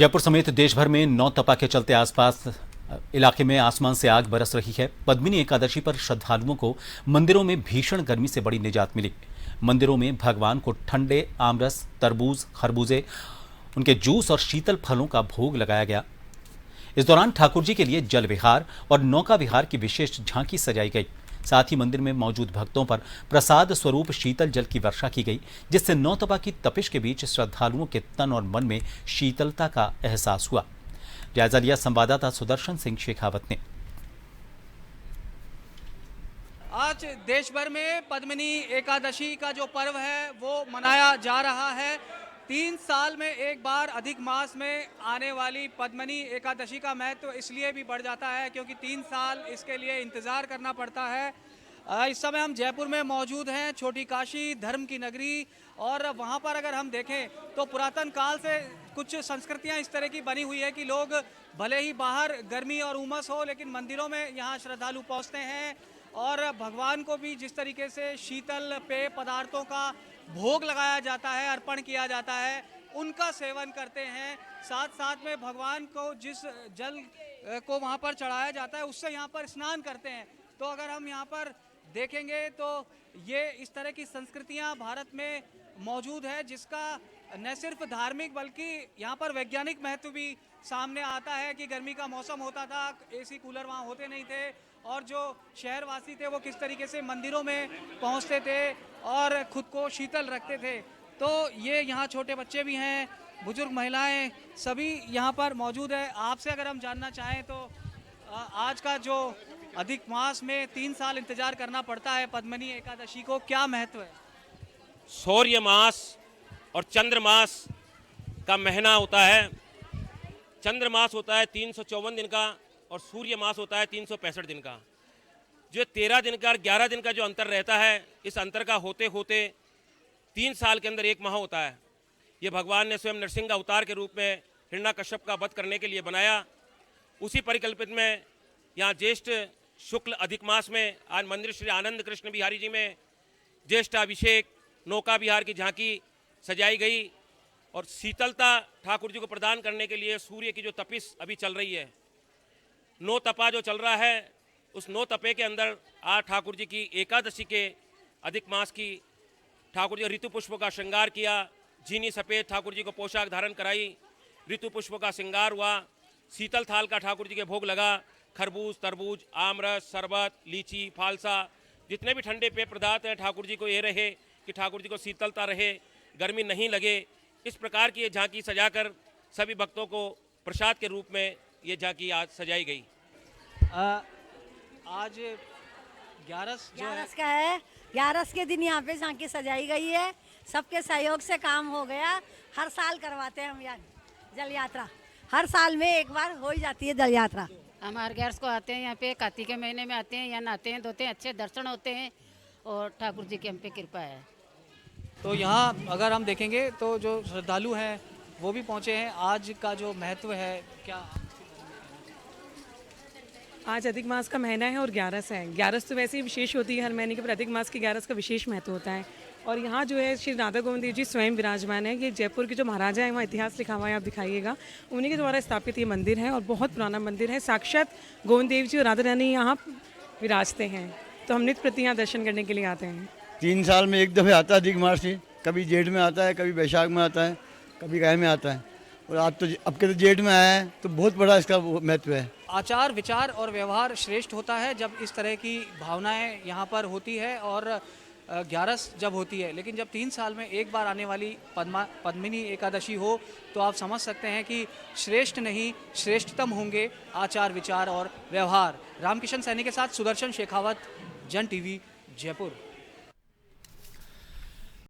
जयपुर समेत देश भर में नौतपा के चलते आसपास इलाके में आसमान से आग बरस रही है। पद्मिनी एकादशी पर श्रद्धालुओं को मंदिरों में भीषण गर्मी से बड़ी निजात मिली। मंदिरों में भगवान को ठंडे आमरस, तरबूज, खरबूजे, उनके जूस और शीतल फलों का भोग लगाया गया। इस दौरान ठाकुर जी के लिए जल विहार और नौका विहार की विशेष झांकी सजाई गई। साथ ही मंदिर में मौजूद भक्तों पर प्रसाद स्वरूप शीतल जल की वर्षा की गई, जिससे नौतपा की तपिश के बीच श्रद्धालुओं के तन और मन में शीतलता का एहसास हुआ। जायजा लिया संवाददाता सुदर्शन सिंह शेखावत ने। आज देश भर में पद्मिनी एकादशी का जो पर्व है वो मनाया जा रहा है। 3 साल में एक बार अधिक मास में आने वाली पद्मिनी एकादशी का महत्व इसलिए भी बढ़ जाता है क्योंकि 3 साल इसके लिए इंतज़ार करना पड़ता है। इस समय हम जयपुर में मौजूद हैं, छोटी काशी धर्म की नगरी, और वहाँ पर अगर हम देखें तो पुरातन काल से कुछ संस्कृतियाँ इस तरह की बनी हुई है कि लोग भले ही बाहर गर्मी और उमस हो लेकिन मंदिरों में यहाँ श्रद्धालु पहुँचते हैं और भगवान को भी जिस तरीके से शीतल पेय पदार्थों का भोग लगाया जाता है, अर्पण किया जाता है, उनका सेवन करते हैं। साथ साथ में भगवान को जिस जल को वहाँ पर चढ़ाया जाता है उससे यहाँ पर स्नान करते हैं। तो अगर हम यहाँ पर देखेंगे तो ये इस तरह की संस्कृतियाँ भारत में मौजूद है, जिसका न सिर्फ धार्मिक बल्कि यहाँ पर वैज्ञानिक महत्व भी सामने आता है कि गर्मी का मौसम होता था, एसी कूलर वहाँ होते नहीं थे और जो शहरवासी थे वो किस तरीके से मंदिरों में पहुँचते थे और खुद को शीतल रखते थे। तो ये यहाँ छोटे बच्चे भी हैं, बुजुर्ग महिलाएं सभी यहाँ पर मौजूद है। आपसे अगर हम जानना चाहें तो आज का जो अधिक मास में 3 साल इंतजार करना पड़ता है पद्मिनी एकादशी को, क्या महत्व है? सूर्य मास और चंद्र मास का महीना होता है। चंद्र मास होता है 354 दिन का और सूर्य मास होता है 365 दिन का। जो 13 दिन का और 11 दिन का जो अंतर रहता है, इस अंतर का होते होते 3 साल के अंदर एक माह होता है। ये भगवान ने स्वयं नरसिंह अवतार के रूप में हिरण्यकश्यप का वध करने के लिए बनाया। उसी परिकल्पित में यहाँ ज्येष्ठ शुक्ल अधिक मास में आज मंदिर श्री आनंद कृष्ण बिहारी जी में ज्येष्ठ अभिषेक नौका विहार की झांकी सजाई गई और शीतलता ठाकुर जी को प्रदान करने के लिए सूर्य की जो तपिश अभी चल रही है, नौ तपा जो चल रहा है, उस नौ तपे के अंदर आज ठाकुर जी की एकादशी के अधिक मास की ठाकुर जी ऋतु पुष्पों का श्रृंगार किया। झीनी सफ़ेद ठाकुर जी को पोशाक धारण कराई, ऋतु पुष्पों का श्रृंगार हुआ, शीतल थाल का ठाकुर जी के भोग लगा। खरबूज, तरबूज, आमरस, शरबत, लीची, फालसा, जितने भी ठंडे पेय पदार्थ हैं, ठाकुर जी को ये रहे कि ठाकुर जी को शीतलता रहे, गर्मी नहीं लगे। इस प्रकार की ये झांकी सजाकर सभी भक्तों को प्रसाद के रूप में ये झांकी आज सजाई गई। आज 11 का है, 11 के दिन यहाँ पे झांकी सजाई गई है। सबके सहयोग से काम हो गया। हर साल करवाते हैं हम यहाँ जल यात्रा, हर साल में एक बार हो ही जाती है जल यात्रा। हम हर 11 को आते हैं यहाँ पे, कार्तिक के महीने में आते हैं, यहाँ नहाते हैं, धोते हैं, अच्छे दर्शन होते हैं और ठाकुर जी की हम पे कृपा है। तो यहाँ अगर हम देखेंगे तो जो श्रद्धालु हैं वो भी पहुँचे हैं। आज का जो महत्व है क्या? आज अधिक मास का महीना है और 11 है। 11 तो वैसे ही विशेष होती है हर महीने के, पर अधिक मास की 11 का विशेष महत्व होता है। और यहाँ जो है श्री राधा गोविंद देव जी स्वयं विराजमान है। ये जयपुर के जो महाराजा हैं, वहाँ इतिहास लिखा हुआ है, आप दिखाइएगा, उन्हीं के द्वारा स्थापित ये मंदिर है और बहुत पुराना मंदिर है। साक्षात गोविंद देव जी और राधा रानी यहाँ विराजते हैं, तो हम नित्य प्रति यहाँ दर्शन करने के लिए आते हैं। 3 साल में एक दफ़े आता है अधिक मास ही, कभी जेठ में आता है, कभी वैशाख में आता है, कभी गाय में आता है, और अब तो जेठ में आया है, तो बहुत बड़ा इसका महत्व है। आचार विचार और व्यवहार श्रेष्ठ होता है जब इस तरह की भावनाएं यहाँ पर होती है और 11 जब होती है, लेकिन जब 3 साल में एक बार आने वाली पद्मिनी एकादशी हो तो आप समझ सकते हैं कि श्रेष्ठ नहीं श्रेष्ठतम होंगे आचार विचार और व्यवहार। रामकिशन सैनी के साथ सुदर्शन शेखावत, जन टीवी, जयपुर।